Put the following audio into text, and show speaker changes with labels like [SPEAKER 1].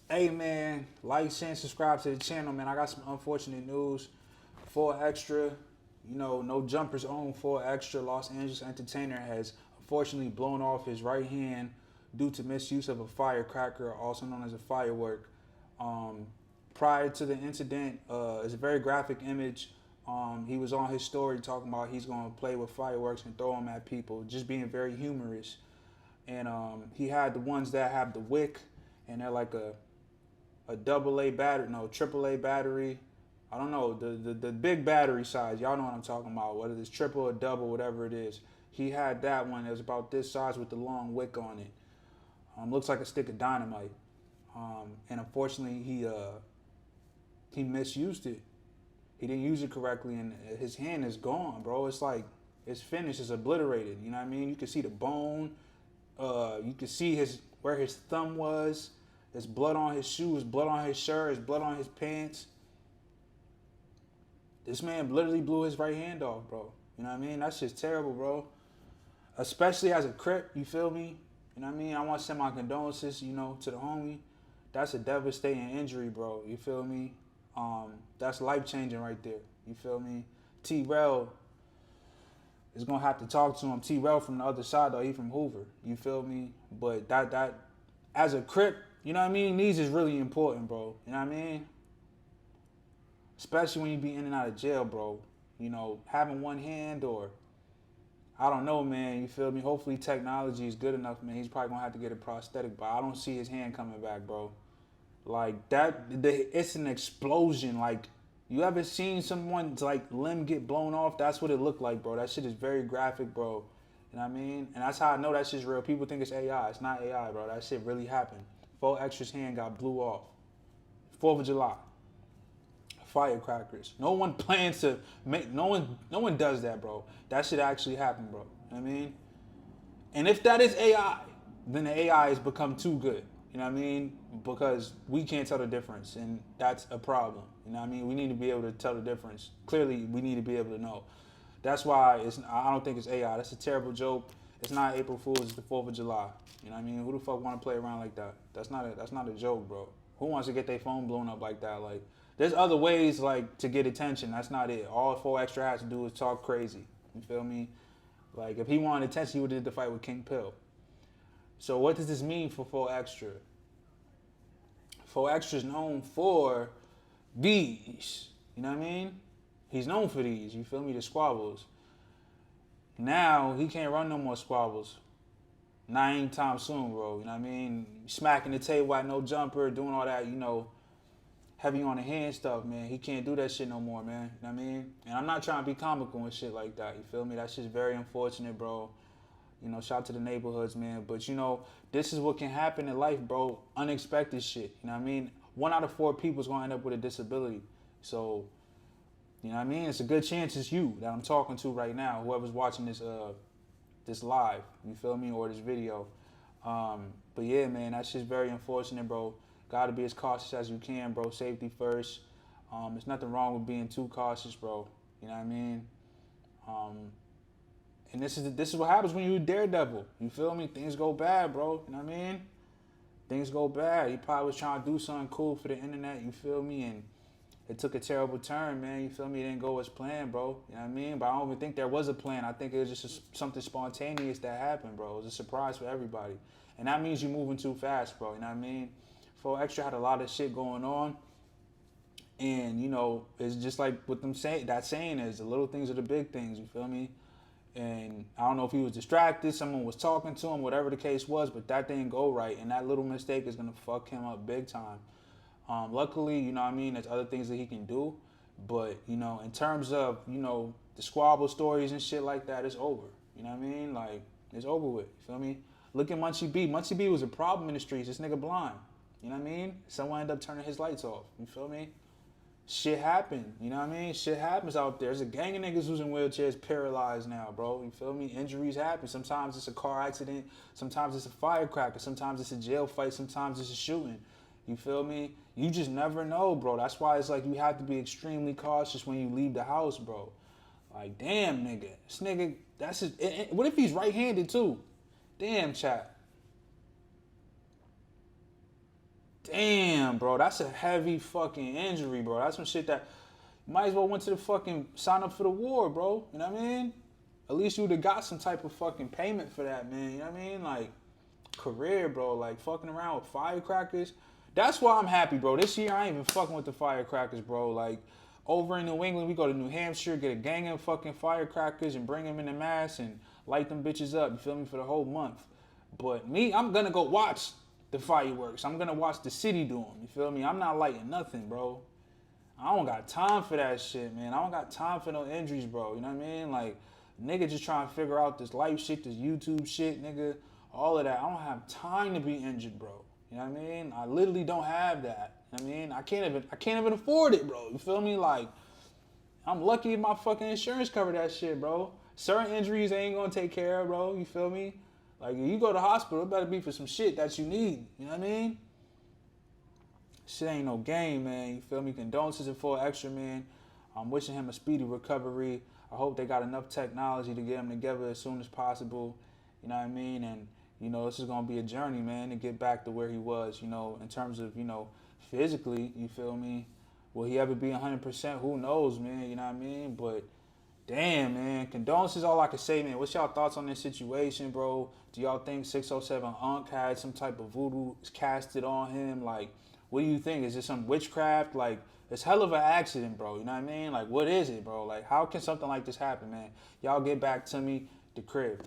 [SPEAKER 1] Hey man, like, share, and subscribe to the channel, man. I got some unfortunate news. Full Extra, no jumpers own. Full Extra, Los Angeles entertainer, has unfortunately blown off his right hand due to misuse of a firecracker, also known as a firework. Um, Prior to the incident, it's a very graphic image. He was on his story talking about he's going to play with fireworks and throw them at people, just being very humorous. And he had the ones that have the wick, and they're like a double A battery, no, triple A battery. I don't know, the big battery size. Y'all know what I'm talking about, whether it's triple or double, whatever it is. He had that one that was about this size with the long wick on it. Looks like a stick of dynamite. And unfortunately, he misused it. He didn't use it correctly, and his hand is gone, bro. It's like it's finished. It's obliterated. You know what I mean? You can see the bone. You can see his where his thumb was. There's blood on his shoes, blood on his shirt, there's blood on his pants. This man literally blew his right hand off, bro. You know what I mean? That's just terrible, bro. Especially as a Crip, you feel me? You know what I mean? I want to send my condolences, to the homie. That's a devastating injury, bro. You feel me? That's life changing right there. You feel me? T-Rel is gonna have to talk to him. T-Rel from the other side though, he from Hoover. You feel me? But that as a Crip, you know what I mean? These is really important, bro. You know what I mean? Especially when you be in and out of jail, bro. Having one hand or I don't know, man. You feel me? Hopefully technology is good enough, man. He's probably gonna have to get a prosthetic, but I don't see his hand coming back, bro. Like that, it's an explosion. Like you ever seen someone's like limb get blown off? That's what it looked like, bro. That shit is very graphic, bro. You know what I mean? And that's how I know that shit's real. People think it's AI. It's not AI, bro. That shit really happened. Full Extra's hand got blew off. 4th of July. Firecrackers. No one plans to make. No one does that, bro. That shit actually happened, bro. You know what I mean? And if that is AI, then the AI has become too good. You know what I mean? Because we can't tell the difference, and that's a problem. You know what I mean? We need to be able to tell the difference. Clearly, we need to be able to know. That's why it's. I don't think it's AI. That's a terrible joke. It's not April Fool's. It's the 4th of July. You know what I mean? Who the fuck want to play around like that? That's not a joke, bro. Who wants to get their phone blown up like that? Like, there's other ways like to get attention. That's not it. All Full Extra has to do is talk crazy. You feel me? Like if he wanted attention, he would have did the fight with King Pill. So what does this mean for Full Extra? Full Extra is known for these. You know what I mean? He's known for these. You feel me? The squabbles. Now he can't run no more squabbles. Not anytime soon, bro. You know what I mean? Smacking the table at no jumper, doing all that, heavy on the hand stuff, man. He can't do that shit no more, man. You know what I mean? And I'm not trying to be comical and shit like that. You feel me? That's just very unfortunate, bro. Shout out to the neighborhoods, man. But this is what can happen in life, bro. Unexpected shit. You know what I mean? 1 out of 4 people is gonna end up with a disability. So, you know what I mean? It's a good chance it's you that I'm talking to right now. Whoever's watching this live, you feel me, or this video. But yeah, man, that's just very unfortunate, bro. Gotta be as cautious as you can, bro. Safety first. There's nothing wrong with being too cautious, bro. You know what I mean? And this is what happens when you daredevil. You feel me? Things go bad, bro. You know what I mean? Things go bad. He probably was trying to do something cool for the internet. You feel me? And it took a terrible turn, man. You feel me? It didn't go as planned, bro. You know what I mean? But I don't even think there was a plan. I think it was just something spontaneous that happened, bro. It was a surprise for everybody. And that means you're moving too fast, bro. You know what I mean? Full Extra had a lot of shit going on. And, it's just like what that saying is, the little things are the big things, you feel me? And I don't know if he was distracted, someone was talking to him, whatever the case was, but that didn't go right. And that little mistake is going to fuck him up big time. Luckily, you know what I mean, there's other things that he can do. But, in terms of, the squabble stories and shit like that, it's over. You know what I mean? Like, it's over with. You feel me? Look at Munchie B. Munchie B was a problem in the streets. This nigga blind. You know what I mean? Someone ended up turning his lights off. You feel me? Shit happened. You know what I mean? Shit happens out there. There's a gang of niggas who's in wheelchairs paralyzed now, bro. You feel me? Injuries happen. Sometimes it's a car accident. Sometimes it's a firecracker. Sometimes it's a jail fight. Sometimes it's a shooting. You feel me? You just never know, bro. That's why it's like you have to be extremely cautious when you leave the house, bro. Like, damn, nigga. This nigga, that's his. What if he's right-handed, too? Damn, chat. Damn, bro, that's a heavy fucking injury, bro. That's some shit that you might as well went to the fucking sign up for the war, bro. You know what I mean? At least you would have got some type of fucking payment for that, man. You know what I mean? Like, career, bro. Like, fucking around with firecrackers. That's why I'm happy, bro. This year, I ain't even fucking with the firecrackers, bro. Like, over in New England, we go to New Hampshire, get a gang of fucking firecrackers and bring them in the mass and light them bitches up, you feel me, for the whole month. But me, I'm gonna go watch the fireworks. I'm gonna watch the city do them, you feel me? I'm not lighting nothing, bro. I don't got time for that shit, man. I don't got time for no injuries, bro. You know what I mean? Like, nigga just trying to figure out this life shit, this YouTube shit, nigga. All of that. I don't have time to be injured, bro. You know what I mean? I literally don't have that. You know what I mean? I can't even afford it, bro. You feel me? Like, I'm lucky if my fucking insurance covered that shit, bro. Certain injuries they ain't gonna take care of, bro. You feel me? Like, if you go to the hospital, it better be for some shit that you need. You know what I mean? Shit ain't no game, man. You feel me? Condolences and full extra, man. I'm wishing him a speedy recovery. I hope they got enough technology to get him together as soon as possible. You know what I mean? And, you know, this is going to be a journey, man, to get back to where he was, you know, in terms of, you know, physically, you feel me? Will he ever be 100%? Who knows, man? You know what I mean? But, damn, man. Condolences, all I can say, man. What's y'all thoughts on this situation, bro? Do y'all think 607 Unc had some type of voodoo casted on him? Like, what do you think? Is this some witchcraft? Like, it's hell of an accident, bro. You know what I mean? Like, what is it, bro? Like, how can something like this happen, man? Y'all get back to me, the crib.